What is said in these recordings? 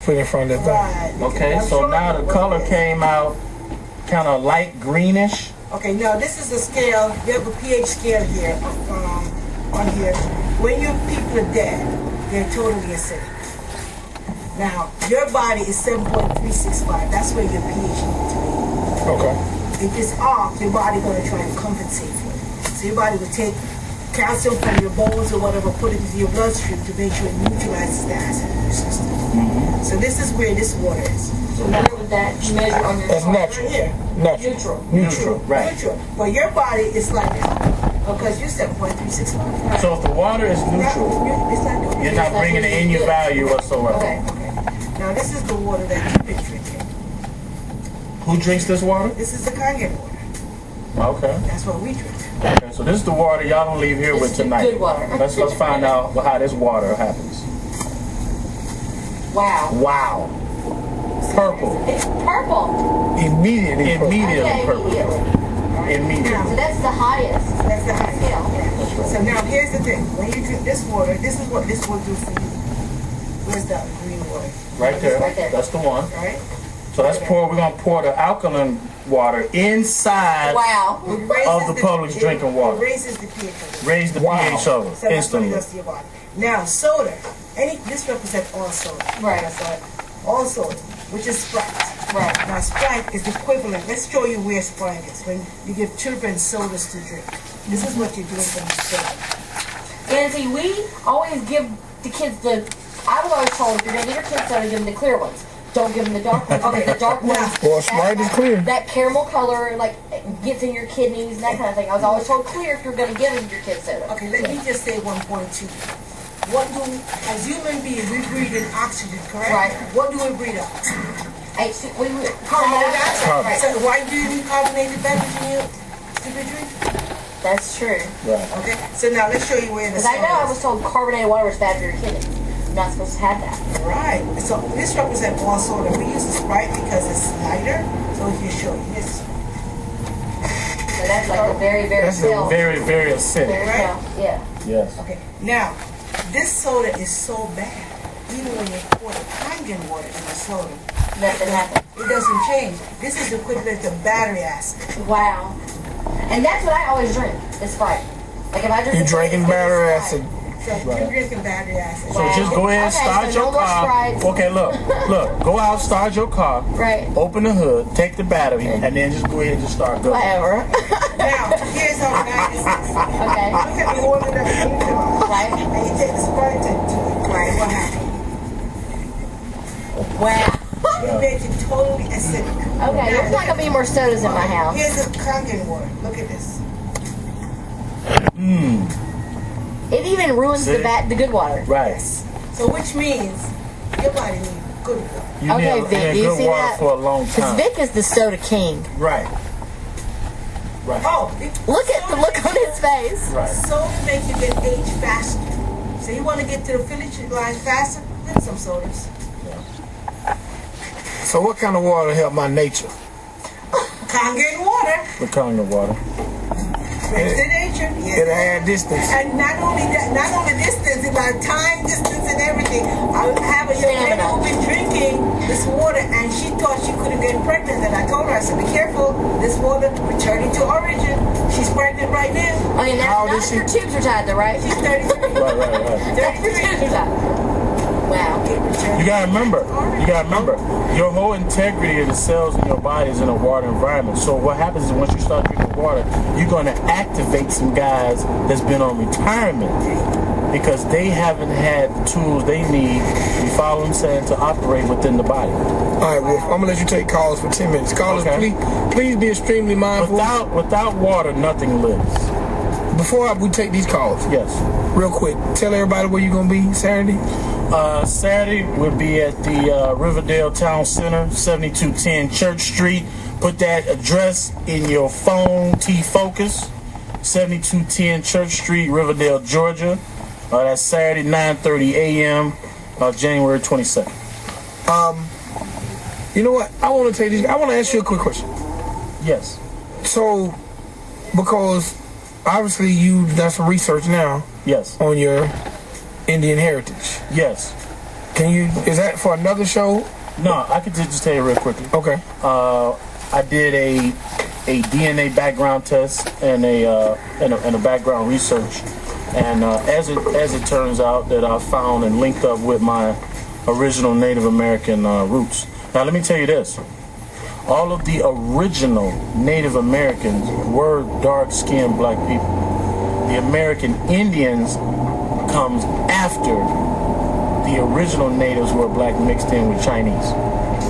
put in front of that thing. Right. Okay, so now the color came out kind of light greenish. Okay, now this is the scale. We have a pH scale here on here. When your people are dead, they're totally acidic. Now, your body is 7.365. That's where your pH needs to be. Okay. If it's off, your body going to try and compensate for it. So your body will take calcium from your bones or whatever, put it into your bloodstream to make sure it neutralizes the acid in your system. Mm-hmm. So this is where this water is. So where would that measure on your That's chart? natural. Right here. Natural. Neutral. Right. Neutral. But your body is like that. Because you're 7.365. So if the water is neutral, It's not doing you're not bringing it in your value whatsoever. Okay. Now this is the water that you've been drinking. Who drinks this water? This is the Kangen water. Okay. That's what we drink. Okay, so this is the water y'all don't leave here This with is the tonight. good water. Let's find out how this water happens. Wow. Wow. Purple. It's purple. Immediately. Immediately Okay, purple. immediately. Immediately. So that's the highest. That's the high scale. Yeah. So now here's the thing. When you drink this water, this is what this will do for you. Where's the green water? Right there. Right there. That's the one. Right? So let's we're gonna pour the alkaline water inside Wow. of the public's drinking water. It raises the pH of it. Raise the pH of it So that's what it instantly. does to your body. Now, soda. This represents all soda. Right. That's all soda, which is Sprite. Right. Now, Sprite is equivalent. Let's show you where Sprite is. When you give children sodas to drink, this is what you're doing for the soda. And see, we always give the kids I was always told if you're going to give your kids soda, give them the clear ones. Don't give them the dark ones. Okay. The dark ones. Well, Sprite is clear. That caramel color, like, gets in your kidneys and that kind of thing. I was always told clear if you're going to give them your kids soda. Okay, let me just say 1.2. As human beings, we breathe in oxygen, correct? Right. What do we breathe up? Carbon Carbon dioxide. Right. So why do you need carbonated beverage in your to be drinking? That's true. Right. Okay, so now let's show you where the Because I know I soda was told carbonated water was bad for your kidneys. You're not supposed to have that. is. Right. So this represents all soda. We use the Sprite because it's lighter. So if you show you this. So that's like a very, very That's pale. Very, very acidic. Very Right. pale. Yeah. Yes. Okay. Now, this soda is so bad. Even when you pour the Kangen water in the soda, Nothing happened. it doesn't change. This is equivalent to battery acid. Wow. And that's what I always drink, is Sprite. Like if I drink You drinking battery acid. So you're drinking battery acid. So just go ahead and Okay, start so your no more car. Sprites. Okay, look. Go out, start your car. Right. Open the hood, take the battery, and then just go ahead and just start going. Whatever. Now, here's how bad this is. Okay. Look at the water that's in the glass. Right. And you take the Sprite to it. Right. What happened? Wow. It makes it totally acidic. Okay, there's not gonna be more sodas in my house. Here's the Kangen water. Look at this. It even ruins See? the good water. Right. So which means your body needs good water. You Okay, need, Vic, need do you good see water that? for a long Because time. Vic is the soda king. Right. Right. Oh, Look at the look on his face. Right. soda make you get age faster. So you want to get to the finish line faster? Drink some sodas. So what kind of water help my nature? Kangen water. The Kangen water. Brings the nature. Yes. It add distance. And not only that, not only distance, about time, distance, and everything. I have a young lady who's been drinking this water, and she thought she couldn't get pregnant. And I told her, I said, be careful. This water returning to origin. She's pregnant right now. I mean, How old that's is not if your tubes are tied though, right? She's 33. Right. That's if your tubes are tied. Wow. You gotta remember, your whole integrity of the cells in your body is in a water environment. So what happens is once you start drinking water, you're gonna activate some guys that's been on retirement because they haven't had the tools they need, you follow what I'm saying, to operate within the body. All right, Wolf, I'm gonna let you take calls for 10 minutes. Callers, Okay. please be extremely mindful. Without water, nothing lives. Before we take these calls, Yes. real quick, tell everybody where you're gonna be Saturday. Saturday we'll be at the Riverdale Town Center, 7210 Church Street. Put that address in your phone, T-Focus, 7210 Church Street, Riverdale, Georgia. That's Saturday, 9:30 a.m., January 22nd. You know what? I want to ask you a quick question. Yes. So, because obviously you've done some research now Yes. on your Indian heritage. Yes. Is that for another show? No, I could just tell you real quickly. Okay. I did a DNA background test and a background research, and as it turns out that I found and linked up with my original Native American roots. Now let me tell you this: all of the original Native Americans were dark-skinned black people. The American Indians comes after the original natives who were black mixed in with Chinese.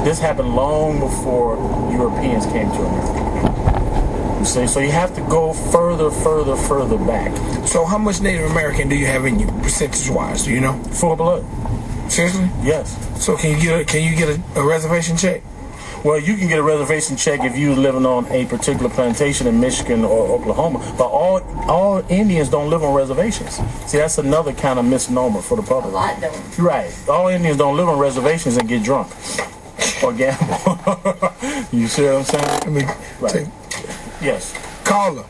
This happened long before Europeans came to America. You see, so you have to go further back. So how much Native American do you have in you, percentage-wise? Do you know? Full blood. Seriously? Yes. So can you get a reservation check? Well, you can get a reservation check if you're living on a particular plantation in Michigan or Oklahoma. But all Indians don't live on reservations. See, that's another kind of misnomer for the public. A lot don't. Right. All Indians don't live on reservations and get drunk or gamble. You see what I'm saying? Let me take. Yes. Caller.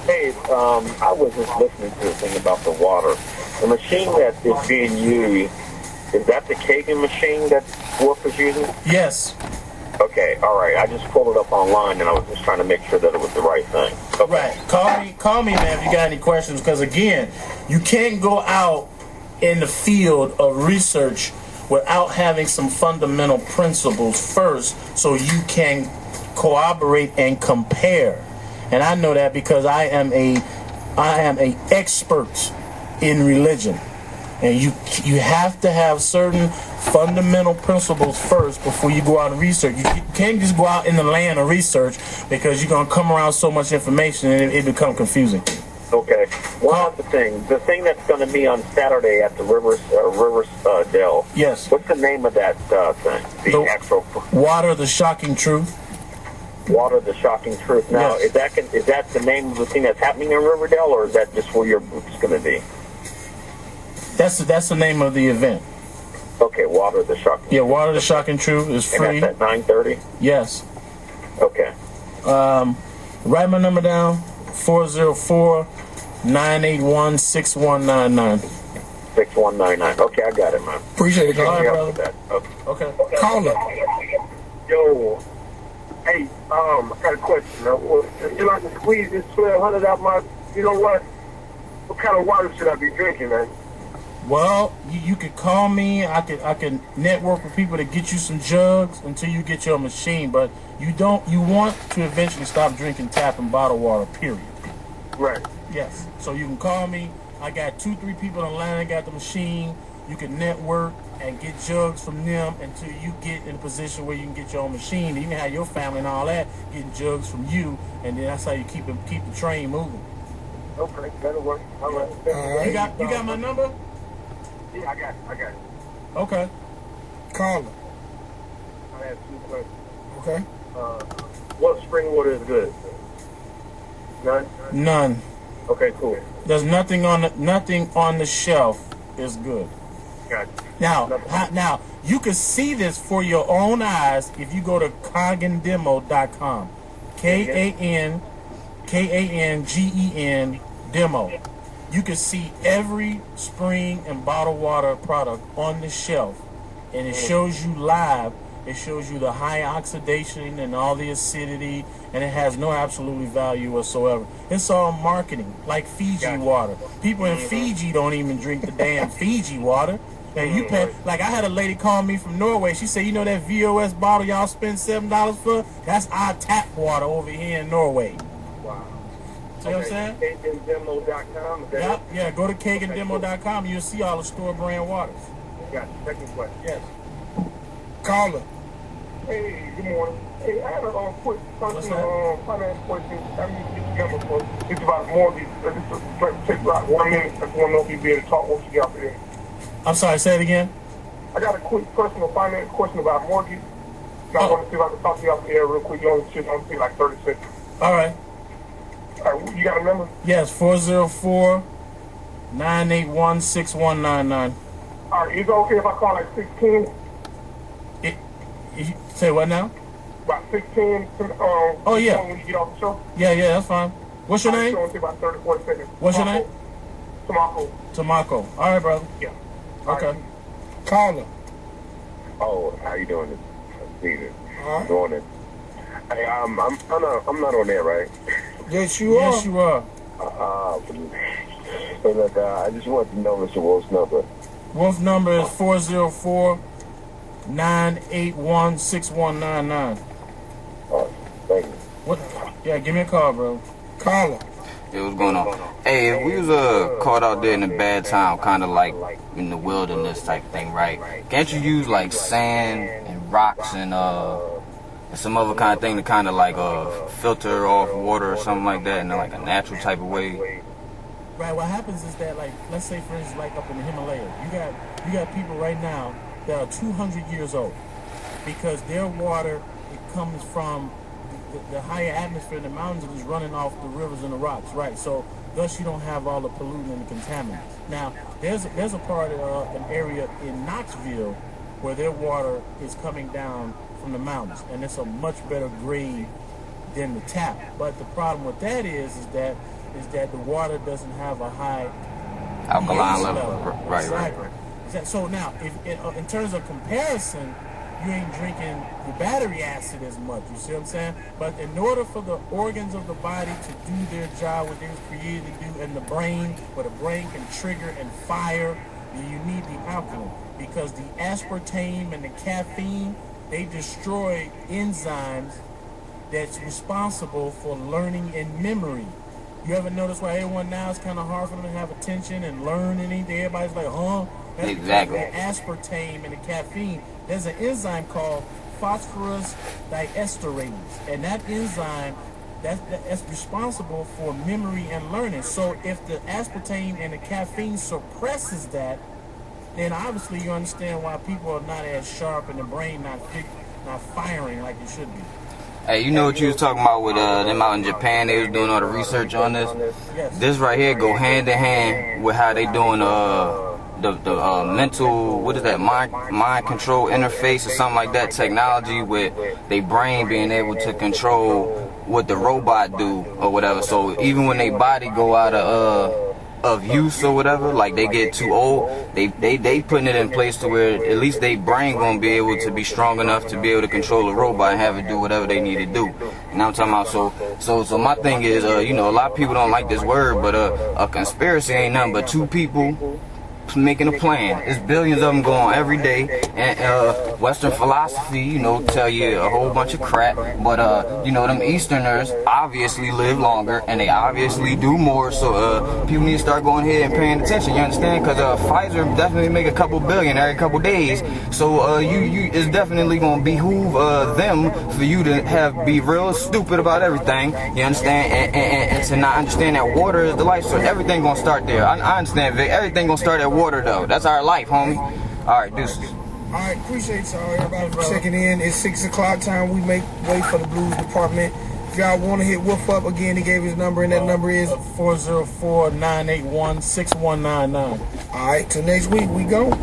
Hey, I was just listening to the thing about the water. The machine that is being used, is that the Kagan machine that Wolf is using? Yes. Okay, all right. I just pulled it up online, and I was just trying to make sure that it was the right thing. Okay. Right. Call me, man, if you got any questions, because, again, you can't go out in the field of research without having some fundamental principles first so you can corroborate and compare. And I know that because I am a expert in religion. And you have to have certain fundamental principles first before you go out and research. You can't just go out in the land of research because you're going to come around so much information and it becomes confusing. Okay. One other thing. The thing that's going to be on Saturday at the Riverdale. Yes. What's the name of that thing? The actual Water, the Shocking Truth. Water, the Shocking Truth. Now, Yes. is that the name of the thing that's happening in Riverdale, or is that just where your boot's going to be? That's the name of the event. Okay, Water, the Shocking Truth. Yeah, Water, the Shocking Truth is free. And that's at 9:30? Yes. Okay. Write my number down, 404-981-6199. 6199. Okay, I got it, man. Appreciate it, All right, caller. brother. Okay. Caller. Yo, hey, I got a question. If you like to squeeze this 1,200 out my, you know what kind of water should I be drinking, man? Well, you could call me. I could network with people to get you some jugs until you get your machine. But you want to eventually stop drinking tap and bottled water. Period. Right. Yes. So you can call me. I got 2-3 people in line that got the machine. You can network and get jugs from them until you get in a position where you can get your own machine. You can have your family and all that getting jugs from you, and then that's how you keep the train moving. Okay, that'll work. All right. You got my number? Yeah, I got it. Okay. Caller. I have 2 questions. Okay. What spring water is good? None? None. Okay, cool. There's nothing on the shelf is good. Got it. Now you can see this for your own eyes if you go to kangendemo.com. KANGEN demo. You can see every spring and bottled water product on the shelf, and it shows you live. It shows you the high oxidation and all the acidity, and it has no absolute value whatsoever. It's all marketing, like Fiji water. People in Fiji don't even drink the damn Fiji water. And you pay, like I had a lady call me from Norway. She said, you know that VOS bottle y'all spend $7 for? That's our tap water over here in Norway. Wow. See what I'm saying? KaganDemo.com. Yep. Yeah, go to kangandemo.com. You'll see all the store brand waters. Got it. Second question. Yes. Caller. Hey, good morning. Hey, I had a quick personal finance question. I mean, it's about mortgage. This takes about 1 minute. I just want to know if you'd be able to talk once you get out there. I'm sorry, say it again. I got a quick personal finance question about mortgage. I want to see if I can talk to you out there real quick. You only should take like 30 seconds. All right. All right, you got a number? Yes, 404-981-6199. All right, is it okay if I call like 610? Say what now? About 610. Oh, yeah. When you get off the show? Yeah, that's fine. What's your name? It's going to take about 30, 40 seconds. What's your name? Tomako. Tamako. All right, brother. Yeah. Okay. Caller. Oh, how you doing this season? All right. Doing it. Hey, I'm not on there, right? Yes, you are. Yes, you are. So look, I just wanted to know Mr. Wolf's number. Wolf's number is 404-981-6199. Thank you. What? Yeah, give me a call, bro. Caller. Hey, what's going on? Hey, if we was caught out there in a bad time, kind of like in the wilderness type thing, right? Can't you use like sand and rocks and some other kind of thing to kind of like filter off water or something like that in like a natural type of way? Right, what happens is that, like, let's say for instance, like up in the Himalayas, you got people right now that are 200 years old because their water, it comes from the higher atmosphere in the mountains and is running off the rivers and the rocks, right? So thus you don't have all the pollutant and the contaminants. Now there's a part of an area in Knoxville where their water is coming down from the mountains, and it's a much better grade than the tap. But the problem with that is that the water doesn't have a high Alkaline pH level. Right, exactly. right. So now, if in terms of comparison, you ain't drinking the battery acid as much. You see what I'm saying? But in order for the organs of the body to do their job, what they was created to do, and the brain, where the brain can trigger and fire, you need the alkaline, because the aspartame and the caffeine, they destroy enzymes that's responsible for learning and memory. You ever notice why everyone now is kind of hard for them to have attention and learn anything? Everybody's like, huh? That's Exactly. because the aspartame and the caffeine. There's an enzyme called phosphorus diesterase, and that enzyme that's responsible for memory and learning. So if the aspartame and the caffeine suppresses that, then obviously you understand why people are not as sharp and the brain not firing like it should be. Hey, you know what you was talking about with them out in Japan? They was doing all the research on this. Yes. This right here go hand in hand with how they doing the mental, what is that, mind control interface or something like that technology with their brain being able to control what the robot do or whatever. So even when their body go out of use or whatever, like they get too old, they putting it in place to where at least their brain gonna be able to be strong enough to be able to control a robot and have it do whatever they need to do. And I'm talking about, so my thing is, you know, a lot of people don't like this word, but a conspiracy ain't nothing but two people making a plan. There's billions of them going on every day, and Western philosophy, you know, tell you a whole bunch of crap, but you know, them Easterners obviously live longer and they obviously do more, so people need to start going ahead and paying attention, you understand? Because Pfizer definitely make a couple billion every couple days, so you it's definitely gonna behoove them for you to be real stupid about everything, you understand, and to not understand that water is the life source. Everything gonna start there. I understand, Vic. Everything gonna start at water though. That's our life, homie. All right, deuces. All right, appreciate y'all, everybody, for checking in. It's 6 o'clock time. We make way for the blues department. If y'all want to hit Wolf up again, he gave his number, and that number is 404-981-6199. All right, till next week, we go.